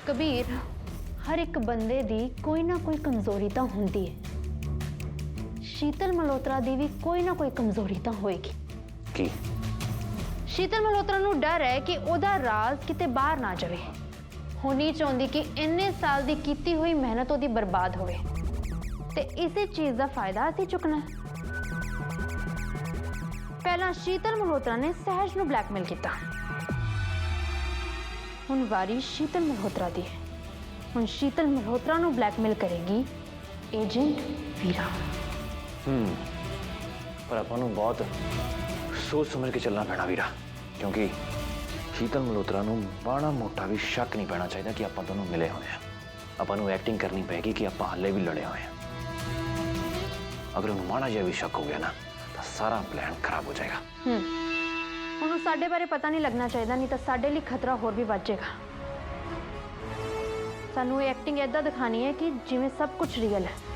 कबीर, हर एक बंदे दी कोई ना कोई कमजोरी तो होंदी है। शीतल मल्होत्रा दी भी कोई ना कोई कमजोरी तो होएगी। की? शीतल मल्होत्रा नूं डर है कि ओदा राज किते बाहर ना जावे। वो नहीं चाहती कि इन्ने साल दी कीती हुई मेहनत ओदी बर्बाद होवे ते इसे चीज का फायदा असीं चुकना है। पहला शीतल मल्होत्रा ने सहज नूं ब्लैकमेल किया, हुण वारी शीतल मल्होत्रा दी है। हुण शीतल मल्होत्रा नूं ब्लैकमेल करेगी एजेंट वीरा। पर अपन नूं बहुत सोच समझ के चलना पैना वीरा, क्योंकि शीतल मल्होत्रा नूं बाड़ा मोटा भी शक नहीं पैना चाहिए कि आपां दोनों मिले हुए हैं। अपन नूं एक्टिंग करनी पेगी कि आपां हले भी लड़े हुए हैं। अगर उन्हें माड़ा जिहा भी शक हो गया ना तो सारा प्लान खराब हो जाएगा। उन्होंने साडे बारे पता नहीं लगना चाहिए, नहीं तो साडे लिए खतरा होर भी बढ़ जाएगा। सानू ये एक्टिंग ऐदा दिखानी है कि जिवें सब कुछ रियल है।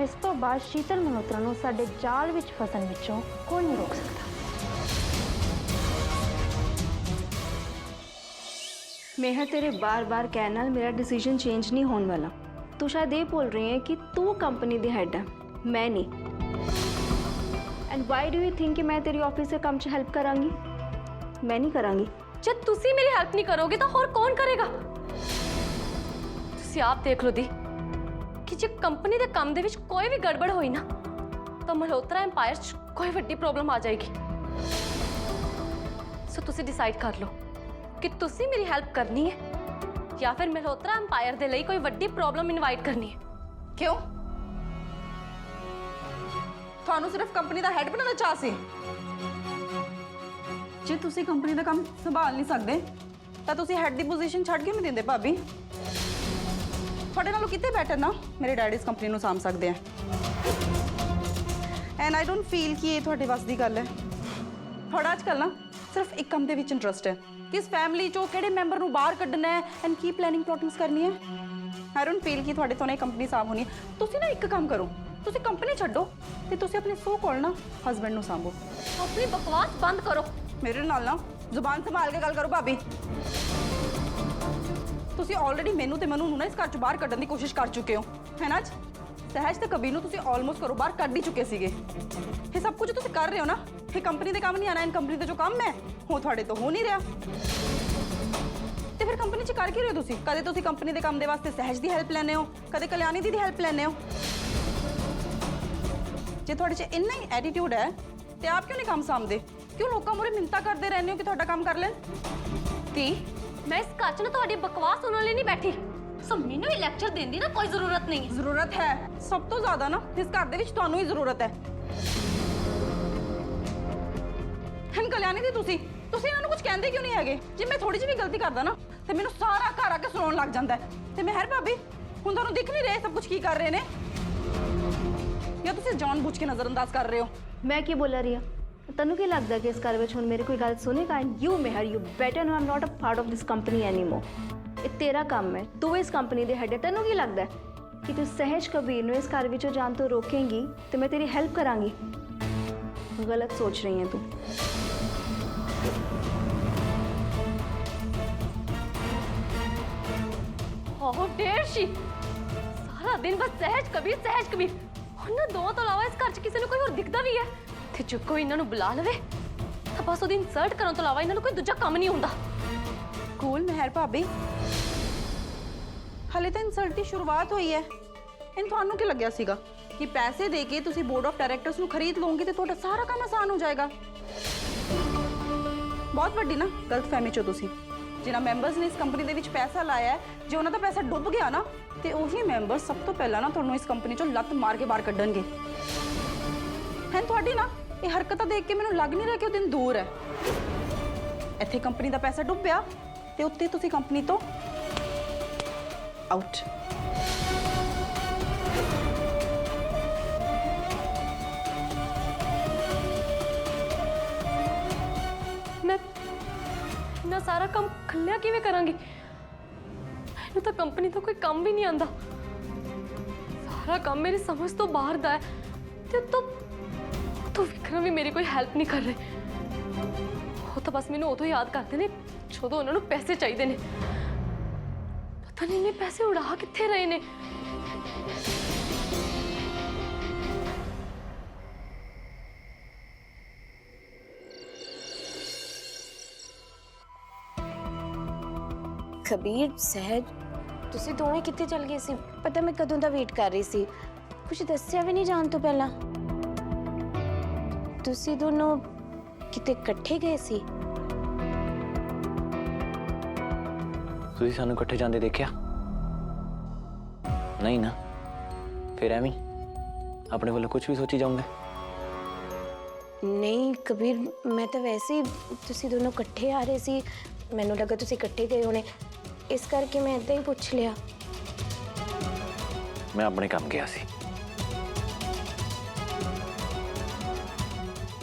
इस तो बाद शीतल मल्होत्रा नूं साडे जाल विच फसन विचों कोई नहीं रोक सकता। मेहर, तेरे बार बार कहने नाल मेरा डिसीजन चेंज नहीं होने वाला। तू शायद ये बोल रही है कि तू कंपनी दी हेड है, मैं नहीं। And why do you think कि मैं तेरी ऑफिस से काम च हेल्प करांगी? मैं नहीं करांगी। जब तुसी मेरी हेल्प नहीं करोगे तो और कौन करेगा? तुसी आप देख लो दी कि जे कंपनी दे काम दे विच कोई भी गड़बड़ होई ना तो मल्होत्रा एम्पायर च कोई वड्डी प्रॉब्लम आ जाएगी। सो तुसी डिसाइड कर लो कि तुसी मेरी हेल्प करनी है या फिर मल्होत्रा एम्पायर दे लई कोई वड्डी प्रॉब्लम इनवाइट करनी है। क्यों? थानू सिर्फ कंपनी दा हेड बनाना चाह सी? जे तुसी कंपनी दा काम संभाल नहीं सकदे तां तुसी हेड दी पोजीशन छड्ड क्यों नहीं दिंदे भाभी? थोड़े नालों किते बेटर ना मेरे डैडी इस कंपनी नूं साम सकदे हैं। एंड आई डोंट फील कि ये थोड़े बस दी गल है। थोड़ा आजकल ना सिर्फ एक काम दे विच इंटरस्ट है, किस फैमिली चो किहड़े मैंबर नूं बाहर कड्ढना है एंड की प्लानिंग प्लॉटिंग्स करनी है। आई डोंट फील कि थोड़े तो नहीं कंपनी साम होनी है। तुसी ना एक काम करो, तुसी कंपनी छड्डो ते तुसी अपने सो कॉल ना हस्बैंड नूं सांभो। अपनी बकवास बंद करो। मेरे नाल ना जुबान संभाल के गल करो भाभी। तुसी ऑलरेडी मैनू ते मनु नूं ना इस घर चों बाहर कड्ढण दी कोशिश कर चुके हो, है ना? सहज ते कबीर नूं तुसी ऑलमोस्ट घरों बाहर कड्ढ ही चुके सीगे। ये सब कुछ तुसी कर रहे हो ना, ये कंपनी दे काम नहीं आना। इन कंपनी दे जो काम है वो थोड़े तो हो नहीं रहा। ते फिर कंपनी च कर की रहे हो तुसी? कदे तुसी कंपनी दे काम दे वास्ते सहज दी हेल्प लेने हो, कदे कल्याणी दी हेल्प लेने हो। जे थोड़े च इन्ना ही एटीट्यूड है ते आप क्यों नहीं काम सामदे? क्यों लोकां मुरे मिन्नतां करदे रहने हो कि थोड़ा काम कर लें? ती मैं इस घर च ना तुहाडी बकवास सुनने लिए नहीं बैठी। सो मैनू ही लेक्चर देने दी ना कोई जरूरत नहीं। जरूरत है सब तो ज्यादा ना इस घर दे विच तुहानू ही जरूरत है। हन कल्याणी दी तुसी इन्हां नू कुछ कहंदे क्यों नहीं हैगे? जे मैं थोड़ी जी भी गलती करदा ना ते मैनू सारा घर आके सुनाउण लग जांदा है। ते मेहर भाभी हुण तुहानू दिख नहीं रहे सब कुछ की कर रहे ने, या तुसी जानबूझ के नजरअंदाज कर रहे हो? मैं की बोला रही हूँ? तनु की लगता है कि इस घर में हुण मेरी कोई गल सुनेगा? And you Mehar, you better know I am not a part of this company anymore. ये तेरा काम है, तू इस कंपनी दे हेड है। तनु की लगता है कि तू सहज कबीर नूं इस घर विचों जान तो रोकेंगी तो मैं तेरी हेल्प करांगी? गलत सोच रही है तू। How dare she! सारा दिन बस सहज कबीर। उन्हां दोवां तो इलावा इस घर च किसी नूं कोई होर दिखदा भी है ते जो कोई इन्हां नूं बुला लवे तां बस ओहदी इंसल्ट करन तो इलावा इन्हां नूं कोई दूजा काम नहीं हुंदा। कूल मेहर भाभी, हले तो इंसल्ट की शुरुआत हुई है। इन थानू क्या लग्या सीगा कि पैसे देके तुसी बोर्ड ऑफ डायरेक्टर्स नूं खरीद लोगे तो तुहाडा सारा काम आसान हो जाएगा? बहुत वड्डी ना गलतफहमी चो तुसी। जिन्हां मैंबर्स ने इस कंपनी दे विच पैसा लाया है, जे उन्हां दा पैसा डुब गया ना ते उही मैंबर सब तो पहला ना तुहानू इस कंपनी चों लत्त मार के बाहर कड्ढणगे। हैं तुहाडी ना ये हरकतां देख के मैनूं लग नहीं रहा कि वो दिन दूर है। इत्थे कंपनी दा पैसा डुब्बिया ते उत्ते तुसी कंपनी तो आउट। मैं सारा काम खल्लिया किवें करांगी? मैनूं तो कंपनी तो कोई काम भी नहीं आंदा। सारा काम मेरी समझ तो बाहर दा है ते तो विक्रम भी मेरी कोई हेल्प नहीं कर रहे। वो तो बस मैनूं उदों याद करते ने जदों उन्हां नूं पैसे चाहिए ने। ਪਤਾ ਨਹੀਂ ਨੇ ਪੈਸੇ ਉਡਾ ਕਿੱਥੇ ਰਹੇ ਨੇ। ਕਬੀਰ ਸਹਿਜ ਤੁਸੀਂ ਦੋਵੇਂ ਕਿੱਥੇ ਚਲ ਗਏ ਸੀ? ਪਤਾ ਮੈਂ ਕਦੋਂ ਦਾ ਵੇਟ ਕਰ ਰਹੀ ਸੀ, ਕੁਝ ਦੱਸਿਆ ਵੀ ਨਹੀਂ ਜਾਣ ਤੋਂ ਪਹਿਲਾਂ। ਤੁਸੀਂ ਦੋਨੋਂ ਕਿਤੇ ਇਕੱਠੇ ਗਏ ਸੀ? ਤੁਸੀਂ ਸਾਨੂੰ ਇਕੱਠੇ ਜਾਂਦੇ ਦੇਖਿਆ ਨਹੀਂ ਨਾ? ਫਿਰ ਐਵੇਂ ਆਪਣੇ ਵੱਲੋਂ ਕੁਝ ਵੀ ਸੋਚੀ ਜਾਓਗੇ? ਨਹੀਂ ਕਬੀਰ, ਮੈਂ ਤਾਂ ਵੈਸੇ ਹੀ ਤੁਸੀਂ ਦੋਨੋਂ ਇਕੱਠੇ ਆ ਰਹੇ ਸੀ, ਮੈਨੂੰ ਲੱਗਾ ਤੁਸੀਂ ਇਕੱਠੇ ਗਏ ਹੋਣੇ, ਇਸ ਕਰਕੇ ਮੈਂ ਇੱਦਾਂ ਹੀ ਪੁੱਛ ਲਿਆ। ਮੈਂ ਆਪਣੇ ਕੰਮ ਗਿਆ ਸੀ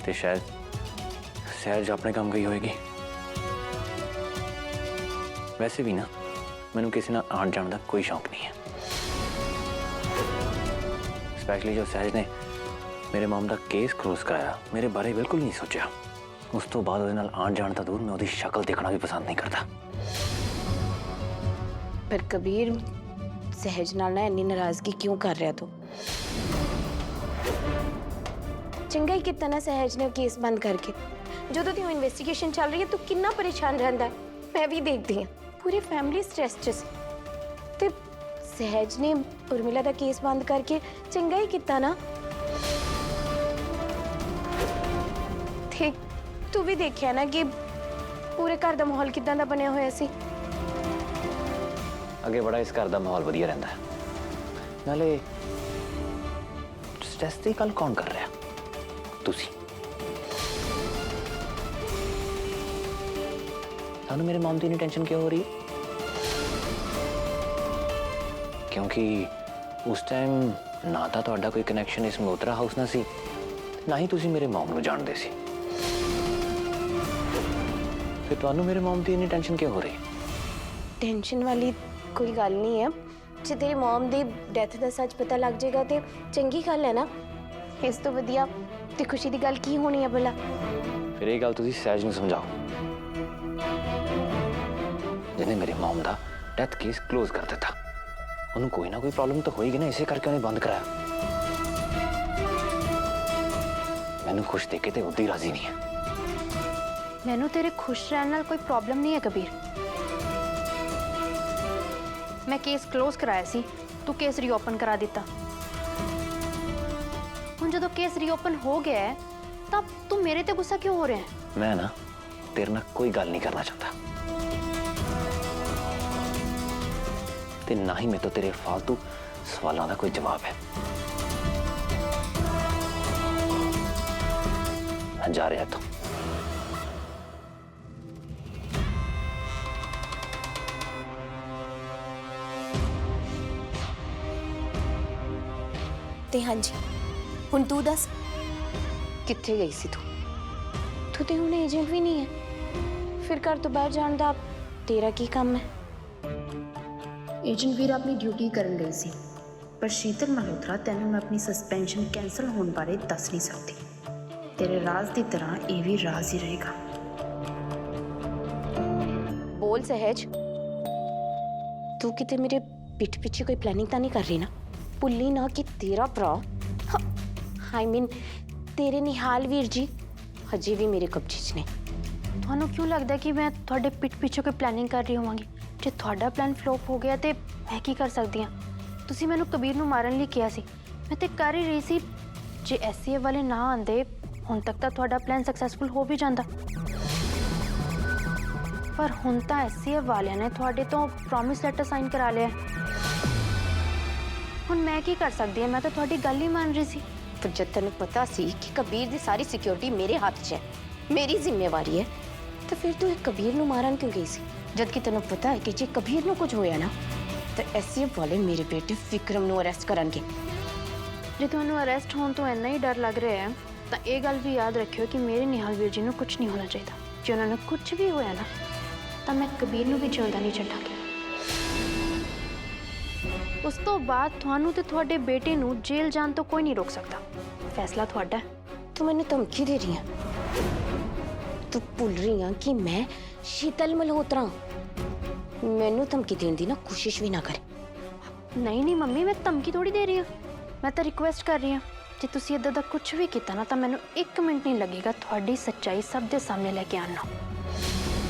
ਤੇ ਸ਼ਾਇਦ ਸਹਿਜ ਆਪਣੇ ਕੰਮ ਗਈ ਹੋਏਗੀ। ਵੈਸੇ ਵੀ ਨਾ ਮੈਨੂੰ ਕਿਸੇ ਨਾਲ ਆਉਣ ਜਾਣ ਦਾ ਕੋਈ ਸ਼ੌਂਕ ਨਹੀਂ ਹੈ, ਸਪੈਸ਼ਲੀ ਜੋ ਸਹਿਜ ਨੇ ਮੇਰੇ ਮਾਮ ਦਾ ਕੇਸ ਕਲੋਜ਼ ਕਰਾਇਆ, ਮੇਰੇ ਬਾਰੇ ਬਿਲਕੁਲ ਨਹੀਂ ਸੋਚਿਆ। ਉਸ ਤੋਂ ਬਾਅਦ ਉਹਦੇ ਨਾਲ ਆਉਣ ਜਾਣ ਤਾਂ ਦੂਰ, ਮੈਂ ਉਹਦੀ ਸ਼ਕਲ ਦੇਖਣਾ ਵੀ ਪਸੰਦ ਨਹੀਂ ਕਰਦਾ। ਪਰ ਕਬੀਰ ਸਹਿਜ ਨਾਲ ਨਾ ਇੰਨੀ ਨਾਰਾਜ਼ਗੀ ਕਿਉਂ ਕਰ ਰਿਹਾ ਤੂੰ? ਚੰਗਾ ਹੀ ਕੀਤਾ ਨਾ ਸਹਿਜ ਨੇ ਕੇਸ ਬੰਦ ਕਰਕੇ। ਜਦੋਂ ਦੀ ਇਨਵੈਸਟੀਗੇਸ਼ਨ ਚੱਲ ਰਹੀ ਹੈ ਤੂੰ ਕਿੰਨਾ ਪਰੇਸ਼ਾਨ ਰਹਿੰਦਾ ਹੈ, ਮੈਂ ਵੀ ਦੇਖਦੀ ਹਾਂ। ਪੂਰੀ ਫੈਮਿਲੀ ਸਟ੍ਰੈਸ 'ਚ ਸੀ ਤੇ ਸਹਿਜ ਨੇ ਉਰਮਿਲਾ ਦਾ ਕੇਸ ਬੰਦ ਕਰਕੇ ਚੰਗਾ ਹੀ ਕੀਤਾ ਨਾ। ਠੀਕ, ਤੂੰ ਵੀ ਦੇਖਿਆ ਨਾ ਕਿ ਪੂਰੇ ਘਰ ਦਾ ਮਾਹੌਲ ਕਿਦਾਂ ਦਾ ਬਣਿਆ ਹੋਇਆ ਸੀ। ਅੱਗੇ ਬੜਾ ਇਸ ਘਰ ਦਾ ਮਾਹੌਲ ਵਧੀਆ ਰਹਿੰਦਾ ਹੈ। ਨਾਲੇ ਸਟ੍ਰੈਸ ਦੀ ਗੱਲ ਕੌਣ ਕਰ ਰਿਹਾ? ਤੁਸੀਂ। ਤੁਹਾਨੂੰ ਮੇਰੇ ਮਾਮ ਦੀ ਇੰਨੀ ਟੈਨਸ਼ਨ ਕਿਉਂ ਹੋ ਰਹੀ ਹੈ? ਕਿਉਂਕਿ ਉਸ ਟਾਈਮ ਨਾ ਤਾਂ ਤੁਹਾਡਾ ਕੋਈ ਕਨੈਕਸ਼ਨ ਇਸ ਮਲਹੋਤਰਾ ਹਾਊਸ ਨਾਲ ਸੀ, ਨਾ ਹੀ ਤੁਸੀਂ ਮੇਰੇ ਮਾਮ ਨੂੰ ਜਾਣਦੇ ਸੀ। ਫਿਰ ਤੁਹਾਨੂੰ ਮੇਰੇ ਮਾਮ ਦੀ ਇੰਨੀ ਟੈਨਸ਼ਨ ਕਿਉਂ ਹੋ ਰਹੀ? ਟੈਨਸ਼ਨ ਵਾਲੀ ਕੋਈ ਗੱਲ ਨਹੀਂ ਹੈ। ਜੇ ਤੇਰੀ ਮਮ ਦੀ ਡੈਥ ਦਾ ਸੱਚ ਪਤਾ ਲੱਗ ਜਾਏਗਾ ਤੇ ਚੰਗੀ ਗੱਲ ਹੈ ਨਾ। ਇਸ ਤੋਂ ਵਧੀਆ ਤੇ ਖੁਸ਼ੀ ਦੀ ਗੱਲ ਕੀ ਹੋਣੀ ਹੈ ਭਲਾ? ਫਿਰ ਇਹ ਗੱਲ ਤੁਸੀਂ ਸਹਿਜ ਨੂੰ ਸਮਝਾਓ, ਜਿਹਨੇ ਮੇਰੇ ਮਾਮ ਦਾ ਡੈਥ ਕੇਸ ਕਲੋਜ਼ ਕਰ ਦਿੱਤਾ। ਉਹਨੂੰ ਕੋਈ ਨਾ ਕੋਈ ਪ੍ਰੋਬਲਮ ਤਾਂ ਹੋਏਗੀ ਨਾ, ਇਸੇ ਕਰਕੇ ਉਹਨੇ ਬੰਦ ਕਰਾਇਆ। ਮੈਨੂੰ ਖੁਸ਼ ਦੇਖ ਕੇ ਤੇ ਉਹਦੀ ਰਾਜ਼ੀ ਨਹੀਂ ਹੈ। ਮੈਨੂੰ ਤੇਰੇ ਖੁਸ਼ ਰਹਿਣ ਨਾਲ ਕੋਈ ਪ੍ਰੋਬਲਮ ਨਹੀਂ ਹੈ ਕਬੀਰ। ਮੈਂ ਕੇਸ ਕਲੋਜ਼ ਕਰਾਇਆ ਸੀ, ਤੂੰ ਕੇਸ ਰੀਓਪਨ ਕਰਾ ਦਿੱਤਾ। ਹੁਣ ਜਦੋਂ ਕੇਸ ਰੀਓਪਨ ਹੋ ਗਿਆ ਹੈ ਤਾਂ ਤੂੰ ਮੇਰੇ ਤੇ ਗੁੱਸਾ ਕਿਉਂ ਹੋ ਰਿਹਾ ਹੈ? ਮੈਂ ਨਾ ਤੇਰੇ ਨਾਲ ਕੋਈ ਗੱਲ ਨਹੀਂ ਕਰਨਾ ਚਾਹੁੰਦਾ ਤੇ ਨਾ ਹੀ ਮੇਰੇ ਤੋਂ ਤੇਰੇ ਫालतू ਸਵਾਲਾਂ ਦਾ ਕੋਈ ਜਵਾਬ ਹੈ। ਮੈਂ ਜਾ ਰਿਹਾ ਇੱਥੋਂ। ਤੇ ਹਾਂਜੀ, ਹੁਣ ਤੂੰ ਦੱਸ ਕਿੱਥੇ ਗਈ ਸੀ ਤੂੰ? ਤੂੰ ਤੇ ਹੁਣ ਏਜੰਟ ਵੀ ਨਹੀਂ ਹੈ, ਫਿਰ ਘਰ ਤੋਂ ਬਾਹਰ ਜਾਣ ਦਾ ਤੇਰਾ ਕੀ ਕੰਮ ਹੈ? ਏਜੰਟ ਵੀਰ ਆਪਣੀ ਡਿਊਟੀ ਕਰਨ ਗਈ ਸੀ, ਪਰ ਸ਼ੀਤਲ ਮਲਹੋਤਰਾ ਤੈਨੂੰ ਮੈਂ ਆਪਣੀ ਸਸਪੈਂਸ਼ਨ ਕੈਂਸਲ ਹੋਣ ਬਾਰੇ ਦੱਸ ਨਹੀਂ ਸਕਦੀ। ਤੇਰੇ ਰਾਜ਼ ਦੀ ਤਰ੍ਹਾਂ ਇਹ ਵੀ ਰਾਜ਼ ਹੀ ਰਹੇਗਾ। ਬੋਲ ਸਹਿਜ, ਤੂੰ ਕਿਤੇ ਮੇਰੇ ਪਿੱਠ ਪਿੱਛੇ ਕੋਈ ਪਲੈਨਿੰਗ ਤਾਂ ਨਹੀਂ ਕਰ ਰਹੀ ਨਾ? ਭੁੱਲੀ ਨਾ ਕਿ ਤੇਰਾ ਭਰਾ ਆਈ ਮੀਨ ਤੇਰੇ ਨਿਹਾਲ ਵੀਰ ਜੀ ਹਜੇ ਵੀ ਮੇਰੇ ਕਬਜ਼ੇ 'ਚ ਨੇ। ਤੁਹਾਨੂੰ ਕਿਉਂ ਲੱਗਦਾ ਕਿ ਮੈਂ ਤੁਹਾਡੇ ਪਿੱਠ ਪਿੱਛੇ ਕੋਈ ਪਲੈਨਿੰਗ ਕਰ ਰਹੀ ਹੋਵਾਂਗੀ? ਜੇ ਤੁਹਾਡਾ ਪਲਾਨ ਫਲੋਪ ਹੋ ਗਿਆ ਤੇ ਮੈਂ ਕੀ ਕਰ ਸਕਦੀ ਹਾਂ? ਤੁਸੀਂ ਮੈਨੂੰ ਕਬੀਰ ਨੂੰ ਮਾਰਨ ਲਈ ਕਿਹਾ ਸੀ, ਮੈਂ ਤੇ ਕਰ ਹੀ ਰਹੀ ਸੀ। ਜੇ ਐਸਸੀਏ ਵਾਲੇ ਨਾ ਆਂਦੇ ਹੁਣ ਤੱਕ ਤਾਂ ਤੁਹਾਡਾ ਪਲਾਨ ਸਕਸੈਸਫੁਲ ਹੋ ਵੀ ਜਾਂਦਾ, ਪਰ ਹੁਣ ਤਾਂ ਐਸਸੀਏ ਵਾਲਿਆਂ ਨੇ ਤੁਹਾਡੇ ਤੋਂ ਪ੍ਰੋਮਿਸ ਲੈਟਰ ਸਾਈਨ ਕਰਾ ਲਿਆ। ਹੁਣ ਮੈਂ ਕੀ ਕਰ ਸਕਦੀ ਹਾਂ? ਮੈਂ ਤਾਂ ਤੁਹਾਡੀ ਗੱਲ ਹੀ ਮੰਨ ਰਹੀ ਸੀ। ਪਰ ਜਦ ਤੈਨੂੰ ਪਤਾ ਸੀ ਕਿ ਕਬੀਰ ਦੀ ਸਾਰੀ ਸਿਕਿਉਰਿਟੀ ਮੇਰੇ ਹੱਥ 'ਚ ਹੈ, ਮੇਰੀ ਜ਼ਿੰਮੇਵਾਰੀ ਹੈ, ਤਾਂ ਫਿਰ ਤੂੰ ਕਬੀਰ ਨੂੰ ਮਾਰਨ ਕਿਉਂ ਗਈ ਸੀ? ਜਦ ਕਿ ਤੈਨੂੰ ਪਤਾ ਹੈ ਕਿ ਜੇ ਕਬੀਰ ਨੂੰ ਕੁਝ ਹੋਇਆ ਨਾ ਤਾਂ ਐਸਸੀਐਫ ਵਾਲੇ ਮੇਰੇ ਬੇਟੇ ਵਿਕਰਮ ਨੂੰ ਅਰੈਸਟ ਕਰਨਗੇ। ਜੇ ਤੁਹਾਨੂੰ ਅਰੈਸਟ ਹੋਣ ਤੋਂ ਇੰਨਾ ਹੀ ਡਰ ਲੱਗ ਰਿਹਾ ਹੈ ਤਾਂ ਇਹ ਗੱਲ ਵੀ ਯਾਦ ਰੱਖਿਓ ਕਿ ਮੇਰੇ ਨਿਹਾਲ ਵੀਰ ਜੀ ਨੂੰ ਕੁਝ ਨਹੀਂ ਹੋਣਾ ਚਾਹੀਦਾ। ਜੇ ਉਹਨਾਂ ਨੂੰ ਕੁਝ ਵੀ ਹੋਇਆ ਨਾ ਤਾਂ ਮੈਂ ਕਬੀਰ ਨੂੰ ਵੀ ਜਿਉਂਦਾ ਨਹੀਂ ਛੱਡਾਂਗੀ। ਉਸ ਤੋਂ ਬਾਅਦ ਤੁਹਾਨੂੰ ਤੇ ਤੁਹਾਡੇ ਬੇਟੇ ਨੂੰ ਜੇਲ੍ਹ ਜਾਣ ਤੋਂ ਕੋਈ ਨਹੀਂ ਰੋਕ ਸਕਦਾ। ਫੈਸਲਾ ਤੁਹਾਡਾ ਹੈ। ਤੂੰ ਮੈਨੂੰ ਧਮਕੀ ਦੇ ਰਹੀ ਹੈ? ਤੂੰ ਭੁੱਲ ਰਹੀ ਹੈ ਕਿ ਮੈਂ ਸ਼ੀਤਲ ਮਲਹੋਤਰਾ ਮੈਨੂੰ ਧਮਕੀ ਦੇਣ ਦੀ ਨਾ ਕੋਸ਼ਿਸ਼ ਵੀ ਨਾ ਕਰੇ। ਨਹੀਂ ਨਹੀਂ ਮੰਮੀ, ਮੈਂ ਧਮਕੀ ਥੋੜੀ ਦੇ ਰਹੀ ਹਾਂ, ਮੈਂ ਤਾਂ ਰਿਕੁਐਸਟ ਕਰ ਰਹੀ ਹਾਂ। ਜੇ ਤੁਸੀਂ ਇੱਦਾਂ ਦਾ ਕੁਝ ਵੀ ਕੀਤਾ ਨਾ ਤਾਂ ਮੈਨੂੰ 1 ਮਿੰਟ ਨਹੀਂ ਲੱਗੇਗਾ ਤੁਹਾਡੀ ਸੱਚਾਈ ਸਭ ਦੇ ਸਾਹਮਣੇ ਲੈ ਕੇ ਆਉਣਾ।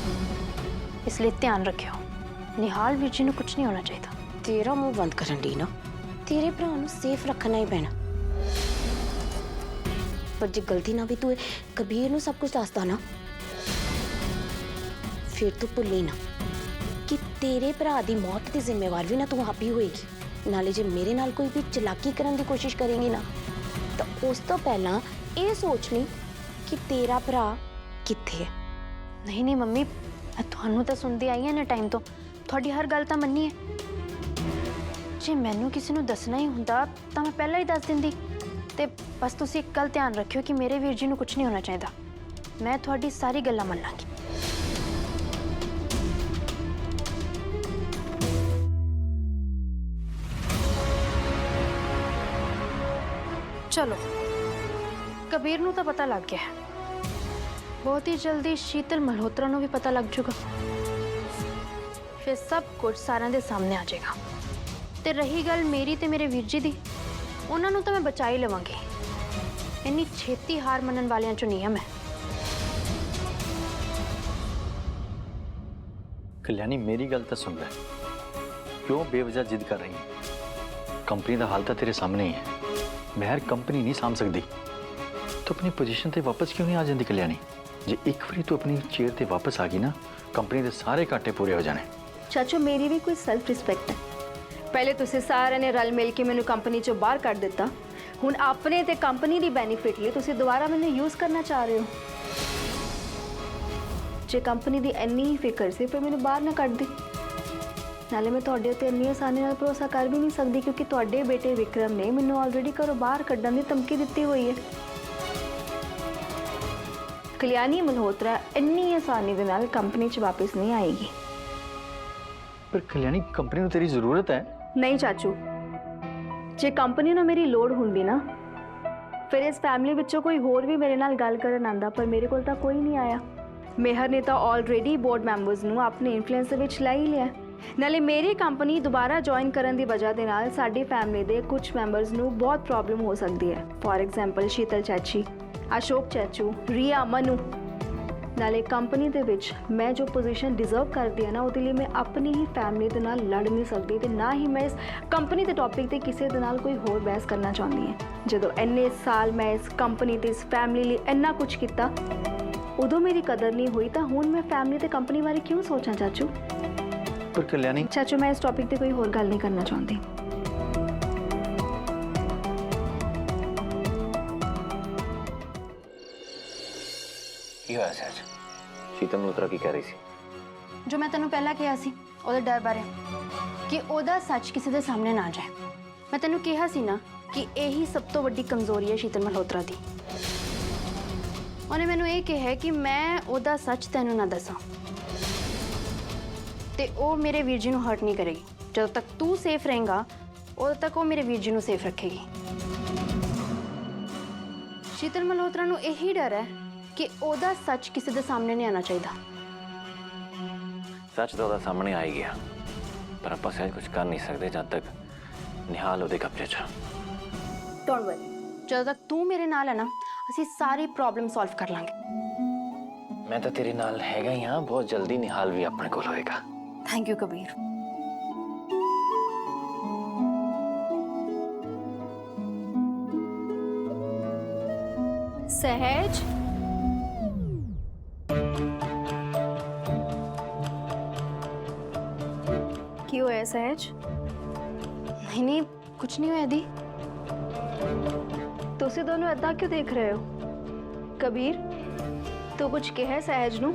ਇਸ ਲਈ ਧਿਆਨ ਰੱਖਿਓ, ਨਿਹਾਲ ਵੀਰ ਜੀ ਨੂੰ ਕੁਝ ਨਹੀਂ ਹੋਣਾ ਚਾਹੀਦਾ। ਤੇਰਾ ਮੂੰਹ ਬੰਦ ਕਰਨ ਦੀ ਨਾ ਤੇਰੇ ਭਰਾ ਨੂੰ ਸੇਫ ਰੱਖਣਾ ਹੀ ਪੈਣਾ। ਪਰ ਜੇ ਗਲਤੀ ਨਾ ਵੀ ਤੂੰ ਕਬੀਰ ਨੂੰ ਸਭ ਕੁਝ ਦੱਸਦਾ ਨਾ, ਫਿਰ ਤੂੰ ਭੁੱਲੀ ਨਾ ਕਿ ਤੇਰੇ ਭਰਾ ਦੀ ਮੌਤ ਦੀ ਜ਼ਿੰਮੇਵਾਰ ਵੀ ਨਾ ਤੂੰ ਆਪ ਹੀ ਹੋਏਗੀ। ਨਾਲੇ ਜੇ ਮੇਰੇ ਨਾਲ ਕੋਈ ਵੀ ਚਲਾਕੀ ਕਰਨ ਦੀ ਕੋਸ਼ਿਸ਼ ਕਰੇਂਗੀ ਨਾ, ਤਾਂ ਉਸ ਤੋਂ ਪਹਿਲਾਂ ਇਹ ਸੋਚ ਲਈ ਕਿ ਤੇਰਾ ਭਰਾ ਕਿੱਥੇ ਹੈ। ਨਹੀਂ ਨਹੀਂ ਮੰਮੀ, ਮੈਂ ਤੁਹਾਨੂੰ ਤਾਂ ਸੁਣਦੀ ਆਈ ਹਾਂ ਨਾ ਟਾਈਮ ਤੋਂ, ਤੁਹਾਡੀ ਹਰ ਗੱਲ ਤਾਂ ਮੰਨੀ ਹੈ। ਜੇ ਮੈਨੂੰ ਕਿਸੇ ਨੂੰ ਦੱਸਣਾ ਹੀ ਹੁੰਦਾ ਤਾਂ ਮੈਂ ਪਹਿਲਾਂ ਹੀ ਦੱਸ ਦਿੰਦੀ। ਤੇ ਬਸ ਤੁਸੀਂ ਇੱਕ ਗੱਲ ਧਿਆਨ ਰੱਖਿਓ ਕਿ ਮੇਰੇ ਵੀਰ ਜੀ ਨੂੰ ਕੁਝ ਨਹੀਂ ਹੋਣਾ ਚਾਹੀਦਾ। ਮੈਂ ਤੁਹਾਡੀ ਸਾਰੀ ਗੱਲਾਂ ਮੰਨਾਂਗੀ। ਚਲੋ, ਕਬੀਰ ਨੂੰ ਤਾਂ ਪਤਾ ਲੱਗ ਗਿਆ ਹੈ, ਬਹੁਤ ਹੀ ਜਲਦੀ ਸ਼ੀਤਲ ਮਲਹੋਤਰਾ ਨੂੰ ਵੀ ਪਤਾ ਲੱਗ ਜਾਊਗਾ। ਫਿਰ ਸਭ ਕੁਝ ਸਾਰਿਆਂ ਦੇ ਸਾਹਮਣੇ ਆ ਜਾਏਗਾ। ਤੇ ਰਹੀ ਗੱਲ ਮੇਰੀ ਤੇ ਮੇਰੇ ਵੀਰ ਜੀ ਦੀ, ਉਹਨਾਂ ਨੂੰ ਤਾਂ ਮੈਂ ਬਚਾ ਹੀ ਲਵਾਂਗੀ। ਇੰਨੀ ਛੇਤੀ ਹਾਰ ਮੰਨਣ ਵਾਲਿਆਂ ਚੋਂ ਨਹੀਂ ਹਾਂ ਮੈਂ। कल्याणी मेरी गल तो सुन ले, क्यों बेवजह जिद कर रही है? कंपनी का हाल तो तेरे सामने ही है। महर कंपनी नहीं साम सकती तो अपनी पोजीशन ते वापस क्यों नहीं आ जाती कल्याणी? जे एक बारी तू अपनी चेयर ते वापस आ गई ना, कंपनी के सारे घाटे पूरे हो जाने। ਚਾਚੂ ਮੇਰੀ ਵੀ ਕੋਈ ਸੈਲਫ ਰਿਸਪੈਕਟ ਹੈ। ਪਹਿਲੇ ਤੁਸੀਂ ਸਾਰਿਆਂ ਨੇ ਰਲ ਮਿਲ ਕੇ ਮੈਨੂੰ ਕੰਪਨੀ ਚੋਂ ਬਾਹਰ ਕੱਢ ਦਿੱਤਾ, ਹੁਣ ਆਪਣੇ ਤੇ ਕੰਪਨੀ ਦੀ ਬੈਨੀਫਿਟ ਲਈ ਤੁਸੀਂ ਦੁਬਾਰਾ ਮੈਨੂੰ ਯੂਜ਼ ਕਰਨਾ ਚਾਹ ਰਹੇ ਹੋ। ਜੇ ਕੰਪਨੀ ਦੀ ਇੰਨੀ ਹੀ ਫਿਕਰ ਸੀ ਫਿਰ ਮੈਨੂੰ ਬਾਹਰ ਨਾ ਕੱਢਦੀ। ਨਾਲੇ ਮੈਂ ਤੁਹਾਡੇ ਉੱਤੇ ਇੰਨੀ ਆਸਾਨੀ ਨਾਲ ਭਰੋਸਾ ਕਰ ਵੀ ਨਹੀਂ ਸਕਦੀ, ਕਿਉਂਕਿ ਤੁਹਾਡੇ ਬੇਟੇ ਵਿਕਰਮ ਨੇ ਮੈਨੂੰ ਆਲਰੇਡੀ ਘਰੋਂ ਬਾਹਰ ਕੱਢਣ ਦੀ ਧਮਕੀ ਦਿੱਤੀ ਹੋਈ ਹੈ। ਕਲਿਆਣੀ ਮਲਹੋਤਰਾ ਇੰਨੀ ਆਸਾਨੀ ਦੇ ਨਾਲ ਕੰਪਨੀ 'ਚ ਵਾਪਸ ਨਹੀਂ ਆਏਗੀ। पर कल्याणी कंपनी को तेरी जरूरत है। ਨਹੀਂ ਚਾਚੂ, ਜੇ ਕੰਪਨੀ ਨੂੰ ਮੇਰੀ ਲੋੜ ਹੁੰਦੀ ਨਾ, ਫਿਰ ਇਸ ਫੈਮਿਲੀ ਵਿੱਚੋਂ ਕੋਈ ਹੋਰ ਵੀ ਮੇਰੇ ਨਾਲ ਗੱਲ ਕਰਨ ਆਂਦਾ, ਪਰ ਮੇਰੇ ਕੋਲ ਤਾਂ ਕੋਈ ਨਹੀਂ ਆਇਆ। ਮੇਹਰ ਨੇ ਤਾਂ ਆਲਰੇਡੀ ਬੋਰਡ ਮੈਂਬਰਸ ਨੂੰ ਆਪਣੇ ਇਨਫਲੂਐਂਸ ਦੇ ਵਿੱਚ ਲੈ ਹੀ ਲਿਆ। ਨਾਲੇ ਮੇਰੀ ਕੰਪਨੀ ਦੁਬਾਰਾ ਜੁਆਇਨ ਕਰਨ ਦੀ ਵਜ੍ਹਾ ਦੇ ਨਾਲ ਸਾਡੀ ਫੈਮਿਲੀ ਦੇ ਕੁਝ ਮੈਂਬਰਸ ਨੂੰ ਬਹੁਤ ਪ੍ਰੋਬਲਮ ਹੋ ਸਕਦੀ ਹੈ। ਫੋਰ ਐਗਜ਼ਾਮਪਲ ਸ਼ੀਤਲ ਚਾਚੀ, ਅਸ਼ੋਕ ਚਾਚੂ, ਰੀਆ, ਮਨੂ। ਨਾਲੇ ਕੰਪਨੀ ਦੇ ਵਿੱਚ ਮੈਂ ਜੋ ਪੋਜੀਸ਼ਨ ਡਿਜ਼ਰਵ ਕਰਦੀ ਹਾਂ ਨਾ, ਉਹਦੇ ਲਈ ਮੈਂ ਆਪਣੀ ਹੀ ਫੈਮਿਲੀ ਦੇ ਨਾਲ ਲੜ ਨਹੀਂ ਸਕਦੀ ਤੇ ਨਾ ਹੀ ਮੈਂ ਇਸ ਕੰਪਨੀ ਦੇ ਟੌਪਿਕ ਤੇ ਕਿਸੇ ਦੇ ਨਾਲ ਕੋਈ ਹੋਰ ਬਹਿਸ ਕਰਨਾ ਚਾਹੁੰਦੀ ਹਾਂ। ਜਦੋਂ ਇੰਨੇ ਸਾਲ ਮੈਂ ਇਸ ਕੰਪਨੀ ਤੇ ਇਸ ਫੈਮਿਲੀ ਲਈ ਇੰਨਾ ਕੁਝ ਕੀਤਾ, ਉਦੋਂ ਮੇਰੀ ਕਦਰ ਨਹੀਂ ਹੋਈ, ਤਾਂ ਹੁਣ ਮੈਂ ਫੈਮਿਲੀ ਤੇ ਕੰਪਨੀ ਬਾਰੇ ਕਿਉਂ ਸੋਚਾਂ ਚਾਚੂ? पर कल्याणी ਚਾਚੂ ਮੈਂ ਇਸ ਟੌਪਿਕ ਤੇ ਕੋਈ ਹੋਰ ਗੱਲ ਨਹੀਂ ਕਰਨਾ ਚਾਹੁੰਦੀ। ਕੀ ਹੋਇਆ ਸਹਿਜ? ਸ਼ੀਤਲ ਮਲਹੋਤਰਾ ਕੀ ਕਹਿ ਰਹੀ ਸੀ? ਜੋ ਮੈਂ ਤੈਨੂੰ ਪਹਿਲਾਂ ਕਿਹਾ ਸੀ ਉਹਦੇ ਡਰ ਬਾਰੇ, ਕਿ ਉਹਦਾ ਸੱਚ ਕਿਸੇ ਦੇ ਸਾਹਮਣੇ ਨਾ ਜਾਏ। ਮੈਂ ਤੈਨੂੰ ਕਿਹਾ ਸੀ ਨਾ ਕਿ ਇਹੀ ਸਭ ਤੋਂ ਵੱਡੀ ਕਮਜ਼ੋਰੀ ਹੈ ਸ਼ੀਤਲ ਮਲਹੋਤਰਾ ਦੀ। ਉਹਨੇ ਮੈਨੂੰ ਇਹ ਕਿਹਾ ਕਿ ਮੈਂ ਉਹਦਾ ਸੱਚ ਤੈਨੂੰ ਨਾ ਦੱਸਾਂ ਤੇ ਉਹ ਮੇਰੇ ਵੀਰ ਜੀ ਨੂੰ ਹਰਟ ਨਹੀਂ ਕਰੇਗੀ। ਜਦੋਂ ਤੱਕ ਤੂੰ ਸੇਫ ਰਹੇਗਾ ਉਦੋਂ ਤੱਕ ਉਹ ਮੇਰੇ ਵੀਰ ਜੀ ਨੂੰ ਸੇਫ ਰੱਖੇਗੀ। ਸ਼ੀਤਲ ਮਲਹੋਤਰਾ ਨੂੰ ਇਹੀ ਡਰ ਹੈ ਕਿ ਉਹਦਾ ਸੱਚ ਕਿਸੇ ਦੇ ਸਾਹਮਣੇ ਨਹੀਂ ਆਉਣਾ ਚਾਹੀਦਾ। ਸੱਚ ਤਾਂ ਉਹਦਾ ਸਾਹਮਣੇ ਆ ਹੀ ਗਿਆ, ਪਰ ਆਪਾਂ ਸਹਿਜ ਕੁਝ ਕਰ ਨਹੀਂ ਸਕਦੇ ਜਦ ਤੱਕ ਨਿਹਾਲ ਉਹਦੇ ਕਬਜ਼ੇ 'ਚ। ਡੋਂਟ ਵਰੀ, ਜਦੋਂ ਤੱਕ ਤੂੰ ਮੇਰੇ ਨਾਲ ਹੈ ਨਾ, ਅਸੀਂ ਸਾਰੀ ਪ੍ਰੋਬਲਮ ਸੋਲਵ ਕਰ ਲਾਂਗੇ। ਮੈਂ ਤਾਂ ਤੇਰੇ ਨਾਲ ਹੈਗਾ ਹੀ ਹਾਂ। ਬਹੁਤ ਜਲਦੀ ਨਿਹਾਲ ਵੀ ਆਪਣੇ ਕੋਲ ਹੋਏਗਾ। Thank you Kabir. ਸਹਿਜ, ਕੀ ਹੋਇਆ ਸਹਿਜ? ਨਹੀਂ ਨਹੀਂ, ਕੁਝ ਨਹੀਂ ਹੋਇਆ ਦੀ। ਤੁਸੀਂ ਦੋਨੋਂ ਏਦਾਂ ਕਿਉਂ ਦੇਖ ਰਹੇ ਹੋ? ਕਬੀਰ, ਤੂੰ ਕੁਝ ਕਿਹਾ ਸਹਿਜ ਨੂੰ?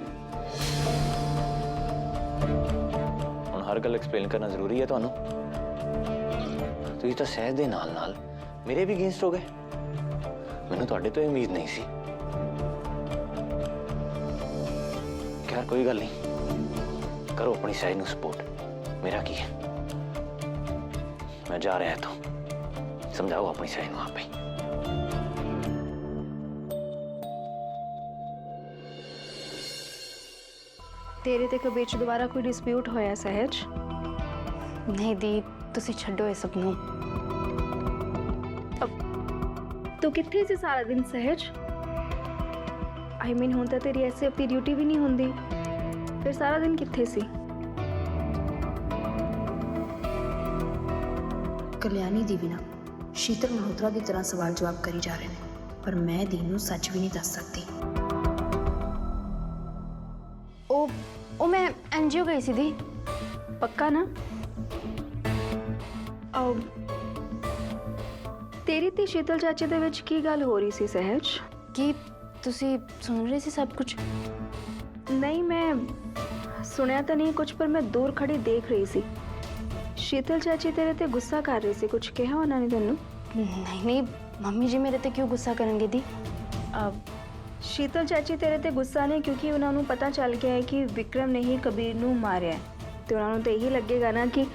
ਹੁਣ ਹਰ ਗੱਲ ਐਕਸਪਲੇਨ ਕਰਨਾ ਜ਼ਰੂਰੀ ਹੈ ਤੁਹਾਨੂੰ? ਤੁਸੀਂ ਤਾਂ ਸਹਿਜ ਦੇ ਨਾਲ ਨਾਲ ਮੇਰੇ ਵੀ ਅਗੇਂਸਟ ਹੋ ਗਏ। ਮੈਨੂੰ ਤੁਹਾਡੇ ਤੋਂ ਉਮੀਦ ਨਹੀਂ ਸੀ। ਖੈਰ ਕੋਈ ਗੱਲ ਨਹੀਂ, ਕਰੋ ਆਪਣੀ ਸਹਿਜ ਨੂੰ ਸਪੋਰਟ। ਮੇਰਾ ਕੀ ਹੈ, ਮੈਂ ਜਾ ਰਿਹਾ ਇੱਥੋਂ। ਸਮਝਾਓ ਆਪਣੀ ਸਹਿਜ ਨੂੰ ਆਪੇ। ਤੇਰੇ ਤੇ ਕਬੀਰ 'ਚ ਦੁਬਾਰਾ ਕੋਈ ਡਿਸਪਿਊਟ ਹੋਇਆ ਸਹਿਜ? ਨਹੀਂ ਦੀ, ਤੁਸੀਂ ਛੱਡੋ ਇਹ ਸਭ ਨੂੰ। ਤੂੰ ਕਿੱਥੇ ਸੀ ਸਾਰਾ ਦਿਨ ਸਹਿਜ? ਆਈ ਮੀਨ ਹੁਣ ਤਾਂ ਤੇਰੀ ਐਸੇ ਆਪਣੀ ਡਿਊਟੀ ਵੀ ਨਹੀਂ ਹੁੰਦੀ, ਫਿਰ ਸਾਰਾ ਦਿਨ ਕਿੱਥੇ ਸੀ? ਕਲਿਆਣੀ ਦੀ ਵੀ ਨਾ ਸ਼ੀਤਲ ਮਲਹੋਤਰਾ ਦੀ ਤਰ੍ਹਾਂ ਸਵਾਲ ਜਵਾਬ ਕਰੀ ਜਾ ਰਹੇ ਨੇ, ਪਰ ਮੈਂ ਦੀ ਨੂੰ ਸੱਚ ਵੀ ਨਹੀਂ ਦੱਸ ਸਕਦੀ। ਉਹ ਮੈਂ ਐਨਜੀਓ ਗਈ ਸੀ ਦੀ। ਪੱਕਾ ਨਾ? ਤੇਰੀ ਤੇ ਸ਼ੀਤਲ ਚਾਚੀ ਦੇ ਵਿੱਚ ਕੀ ਗੱਲ ਹੋ ਰਹੀ ਸੀ ਸਹਿਜ? ਕੀ ਤੁਸੀਂ ਸੁਣ ਰਹੇ ਸੀ ਸਭ ਕੁਝ? ਨਹੀਂ, ਮੈਂ ਸੁਣਿਆ ਤਾਂ ਨਹੀਂ ਕੁਝ, ਪਰ ਮੈਂ ਦੂਰ ਖੜੀ ਦੇਖ ਰਹੀ ਸੀ। ਸ਼ੀਤਲ ਚਾਚੀ ਤੇਰੇ ਤੇ ਗੁੱਸਾ ਕਰ ਰਹੀ ਸੀ, ਕੁਝ ਕਿਹਾ ਉਹਨਾਂ ਨੇ ਤੈਨੂੰ? ਨਹੀਂ ਮੰਮੀ ਜੀ ਮੇਰੇ ਤੇ ਕਿਉਂ ਗੁੱਸਾ ਕਰਨਗੇ ਦੀ? ਸ਼ੀਤਲ ਚਾਚੀ ਤੇਰੇ ਤੇ ਗੁੱਸਾ ਨਹੀਂ ਕਿਉਂਕਿ ਉਹਨਾਂ ਨੂੰ ਪਤਾ ਚੱਲ ਗਿਆ ਹੈ ਕਿ ਵਿਕਰਮ ਨੇ ਹੀ ਕਬੀਰ ਨੂੰ ਮਾਰਿਆ ਹੈ, ਤੇ ਉਹਨਾਂ ਨੂੰ ਤਾਂ ਇਹੀ ਲੱਗੇਗਾ ਨਾ ਕਿ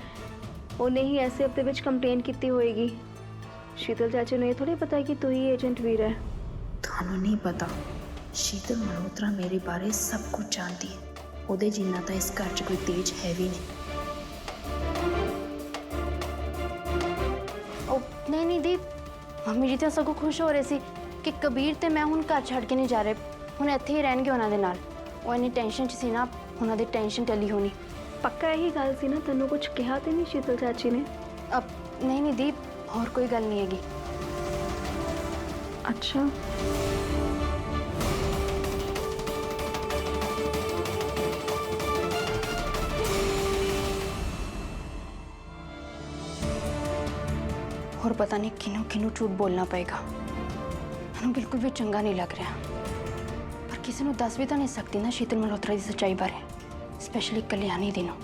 ਉਹਨੇ ਹੀ ਐਸੇ ਹਫਤੇ ਵਿੱਚ ਕੰਪਲੇਨ ਕੀਤੀ ਹੋਏਗੀ। ਸ਼ੀਤਲ ਚਾਚੀ ਨੂੰ ਇਹ ਥੋੜੀ ਪਤਾ ਕਿ ਤੂੰ ਹੀ ਏਜੰਟ ਵੀਰ ਹੈ। ਤੁਹਾਨੂੰ ਨਹੀਂ ਪਤਾ, ਸ਼ੀਤਲ ਮਲਹੋਤਰਾ ਮੇਰੇ ਬਾਰੇ ਸਭ ਕੁਝ ਜਾਣਦੀ ਹੈ। ਉਹਦੇ ਜਿੰਨਾ ਤਾਂ ਇਸ ਘਰ 'ਚ ਕੋਈ ਤੇਜ ਹੈ ਵੀ ਨਹੀਂ। ਨਹੀਂ ਦੀ, ਮੰਮੀ ਜੀ ਤਾਂ ਸਗੋਂ ਖੁਸ਼ ਹੋ ਰਹੇ ਸੀ ਕਿ ਕਬੀਰ ਤੇ ਮੈਂ ਹੁਣ ਘਰ ਛੱਡ ਕੇ ਨਹੀਂ ਜਾ ਰਹੇ, ਹੁਣ ਇੱਥੇ ਹੀ ਰਹਿਣਗੇ ਉਹਨਾਂ ਦੇ ਨਾਲ। ਉਹ ਇੰਨੀ ਟੈਨਸ਼ਨ 'ਚ ਸੀ ਨਾ, ਉਹਨਾਂ ਦੀ ਟੈਨਸ਼ਨ ਟਲੀ ਹੋਣੀ। ਪੱਕਾ ਇਹੀ ਗੱਲ ਸੀ ਨਾ? ਤੈਨੂੰ ਕੁਝ ਕਿਹਾ ਤੇ ਨਹੀਂ ਸ਼ੀਤਲ ਚਾਚੀ ਨੇ? ਨਹੀਂ ਦੀ, ਹੋਰ ਕੋਈ ਗੱਲ ਨਹੀਂ ਹੈਗੀ। ਅੱਛਾ, ਹੋਰ ਪਤਾ ਨਹੀਂ ਕਿਹਨੂੰ ਕਿਹਨੂੰ ਝੂਠ ਬੋਲਣਾ ਪਏਗਾ। ਮੈਨੂੰ ਬਿਲਕੁਲ ਵੀ ਚੰਗਾ ਨਹੀਂ ਲੱਗ ਰਿਹਾ, ਪਰ ਕਿਸੇ ਨੂੰ ਦੱਸ ਵੀ ਤਾਂ ਨਹੀਂ ਸਕਦੀ ਨਾ ਸ਼ੀਤਲ ਮਲਹੋਤਰਾ ਦੀ ਸੱਚਾਈ ਬਾਰੇ, ਸਪੈਸ਼ਲੀ ਕਲਿਆਣੀ ਦੀ ਨੂੰ।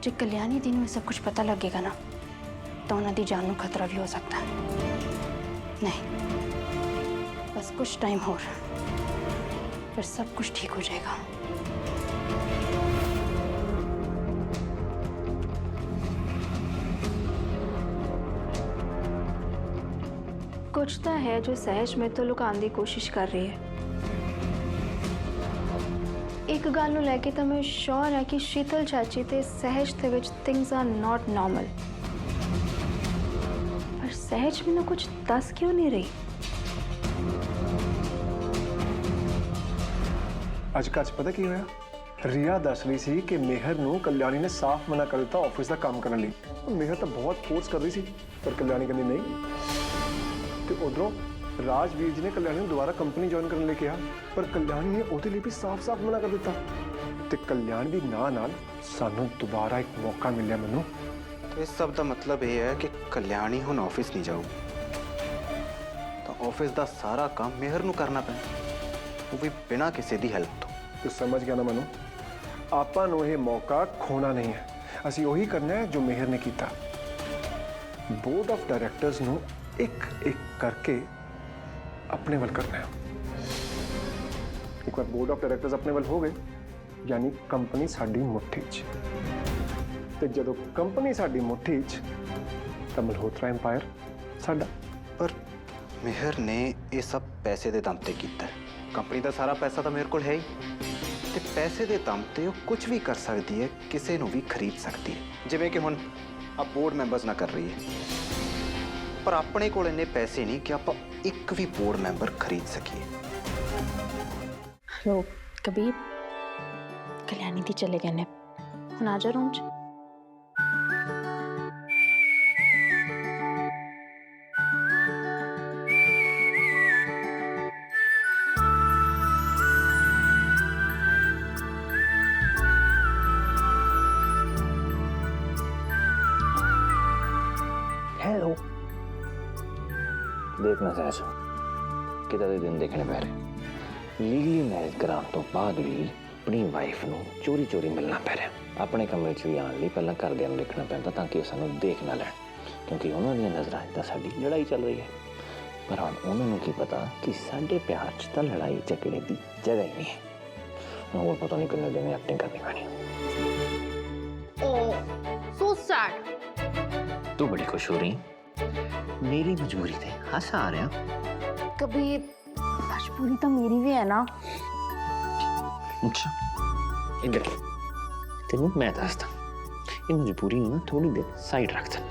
ਜੇ ਕਲਿਆਣੀ ਦੀ ਨੂੰ ਇਹ ਸਭ ਕੁਝ ਪਤਾ ਲੱਗੇਗਾ ਨਾ ਤਾਂ ਉਹਨਾਂ ਦੀ ਜਾਨ ਨੂੰ ਖਤਰਾ ਵੀ ਹੋ ਸਕਦਾ ਹੈ। ਨਹੀਂ, ਬਸ ਕੁछ टाइम और, फिर सब कुछ ठीक हो जाएगा। ਕੁਝ ਤਾਂ ਹੈ ਜੋ ਸਹਿਜ ਮੇਰੇ ਤੋਂ ਲੁਕਾਉਣ ਦੀ ਕੋਸ਼ਿਸ਼ ਕਰ ਰਹੀ ਹੈ। ਇੱਕ ਗੱਲ ਨੂੰ ਲੈ ਕੇ ਤਾਂ ਮੈਂ ਸ਼ੋਰ ਹੈ ਕਿ ਸ਼ੀਤਲ ਚਾਚੀ ਤੇ ਸਹਿਜ ਦੇ ਵਿੱਚ ਥਿੰਗਸ ਆਰ ਨਾਟ ਨਾਰਮਲ, ਪਰ ਸਹਿਜ ਮੈਨੂੰ ਕੁਝ ਦੱਸ ਕਿਉਂ ਨਹੀਂ ਰਹੀ? ਅੱਜ ਘਰ 'ਚ ਪਤਾ ਕੀ ਹੋਇਆ? ਰੀਆ ਦੱਸ ਰਹੀ ਸੀ ਕਿ ਮਿਹਰ ਨੂੰ ਕਲਿਆਣੀ ਨੇ ਸਾਫ਼ ਮਨਾ ਕਰ ਦਿੱਤਾ ਆਫਿਸ ਦਾ ਕੰਮ ਕਰਨ ਲਈ। ਮਿਹਰ ਤਾਂ ਬਹੁਤ ਫੋਰਸ ਕਰ ਰਹੀ ਸੀ, ਪਰ ਕਲਿਆਣੀ ਕਹਿੰਦੀ ਨਹੀਂ। ਤੇ ਉਧਰੋਂ ਰਾਜਵੀਰ ਜੀ ਨੇ ਕਲਿਆਣੀ ਨੂੰ ਦੁਬਾਰਾ ਕੰਪਨੀ ਜੁਆਇਨ ਕਰਨ ਲਈ ਕਿਹਾ, ਪਰ ਕਲਿਆਣੀ ਨੇ ਉਹਦੇ ਲਈ ਵੀ ਸਾਫ਼-ਸਾਫ਼ ਮਨਾ ਕਰ ਦਿੱਤਾ। ਤੇ ਕਲਿਆਣੀ ਦੀ ਨਾਂ ਨਾਲ ਸਾਨੂੰ ਦੁਬਾਰਾ ਇੱਕ ਮੌਕਾ ਮਿਲਿਆ ਮੈਨੂੰ। ਇਸ ਸਭ ਦਾ ਮਤਲਬ ਇਹ ਹੈ ਕਿ ਕਲਿਆਣੀ ਹੁਣ ਆਫਿਸ ਨਹੀਂ ਜਾਊ, ਤਾਂ ਆਫਿਸ ਦਾ ਸਾਰਾ ਕੰਮ ਮਿਹਰ ਨੂੰ ਕਰਨਾ ਪੈਣਾ, ਉਹ ਵੀ ਬਿਨਾਂ ਕਿਸੇ ਦੀ ਹੈਲਪ ਤੋਂ। ਤੂੰ ਸਮਝ ਗਿਆ ਨਾ ਮੈਨੂੰ? ਆਪਾਂ ਨੂੰ ਇਹ ਮੌਕਾ ਖੋਣਾ ਨਹੀਂ ਹੈ, ਅਸੀਂ ਉਹੀ ਕਰਨਾ ਹੈ ਜੋ ਮਿਹਰ ਨੇ ਕੀਤਾ। ਬੋਰਡ ਆਫ ਡਾਇਰੈਕਟਰਸ ਨੂੰ ਇੱਕ ਇੱਕ ਕਰਕੇ ਆਪਣੇ ਵੱਲ ਕਰਨਾ ਹੈ। ਇੱਕ ਵਾਰ ਬੋਰਡ ਆਫ ਡਾਇਰੈਕਟਰਸ ਆਪਣੇ ਵੱਲ ਹੋ ਗਏ, ਯਾਨੀ ਕੰਪਨੀ ਸਾਡੀ ਮੁੱਠੀ 'ਚ। ਤੇ ਜਦੋਂ ਕੰਪਨੀ ਸਾਡੀ ਮੁੱਠੀ 'ਚ, ਤਾਂ ਮਲਹੋਤਰਾ ਐਮਪਾਇਰ ਸਾਡਾ। ਪਰ ਮਿਹਰ ਨੇ ਇਹ ਸਭ ਪੈਸੇ ਦੇ ਦਮ ਤੇ ਕੀਤਾ ਹੈ। ਕੰਪਨੀ ਦਾ ਸਾਰਾ ਪੈਸਾ ਤਾਂ ਮੇਰੇ ਕੋਲ ਹੈ ਹੀ, ਤੇ ਪੈਸੇ ਦੇ ਦਮ ਤੇ ਉਹ ਕੁਝ ਵੀ ਕਰ ਸਕਦੀ ਹੈ, ਕਿਸੇ ਨੂੰ ਵੀ ਖਰੀਦ ਸਕਦੀ ਹੈ, ਜਿਵੇਂ ਕਿ ਹੁਣ ਆ ਬੋਰਡ ਮੈਂਬਰਸ ਨਾ ਕਰ ਰਹੀ ਹੈ। ਪਰ ਆਪਣੇ ਕੋਲ ਇੰਨੇ ਪੈਸੇ ਨਹੀਂ ਕਿ ਆਪਾਂ ਇੱਕ ਵੀ ਬੋਰਡ ਮੈਂਬਰ ਖਰੀਦ ਸਕੀਏ। लो कबीर, कल्याणी दी चले गए ने, हुण आ जा रूम च। हेलो, देखना सहज कितना दे दिन देखने पै रहे। ਲੀਗਲੀ ਮੈਰਿਜ ਕਰਾਉਣ ਤੋਂ ਬਾਅਦ ਵੀ ਆਪਣੀ ਵਾਈਫ ਨੂੰ ਚੋਰੀ ਚੋਰੀ ਮਿਲਣਾ ਪੈ ਰਿਹਾ। ਆਪਣੇ ਕਮਰੇ 'ਚ ਵੀ ਆਉਣ ਲਈ ਪਹਿਲਾਂ ਘਰਦਿਆਂ ਨੂੰ ਦੇਖਣਾ ਪੈਂਦਾ ਤਾਂ ਕਿ ਉਹ ਸਾਨੂੰ ਦੇਖ ਨਾ ਲੈਣ, ਕਿਉਂਕਿ ਉਹਨਾਂ ਦੀਆਂ ਨਜ਼ਰਾਂ 'ਚ ਤਾਂ ਸਾਡੀ ਲੜਾਈ ਚੱਲ ਰਹੀ ਹੈ। ਪਰ ਹੁਣ ਉਹਨਾਂ ਨੂੰ ਕੀ ਪਤਾ ਕਿ ਸਾਡੇ ਪਿਆਰ 'ਚ ਤਾਂ ਲੜਾਈ ਝਗੜੇ ਦੀ ਜਗ੍ਹਾ ਹੀ ਨਹੀਂ ਹੈ। ਹੋਰ ਪਤਾ ਨਹੀਂ ਕਿੰਨੇ ਦਿਨ ਐਕਟਿੰਗ ਕਰਨੀ ਪੈਣੀ। So sad. तू बड़ी खुश हो रही, मेरी मजबूरी थे हंस आ रहा। कबीर, मजबूरी तो मेरी भी है ना। अच्छा इधर ਤੈਨੂੰ ਮੈਂ ਦੱਸਦਾ, ਇਹ ਮਜਬੂਰੀ ਨੂੰ ਨਾ ਥੋੜੀ ਦੇਰ ਸਾਈਡ ਰੱਖ ਦੇ।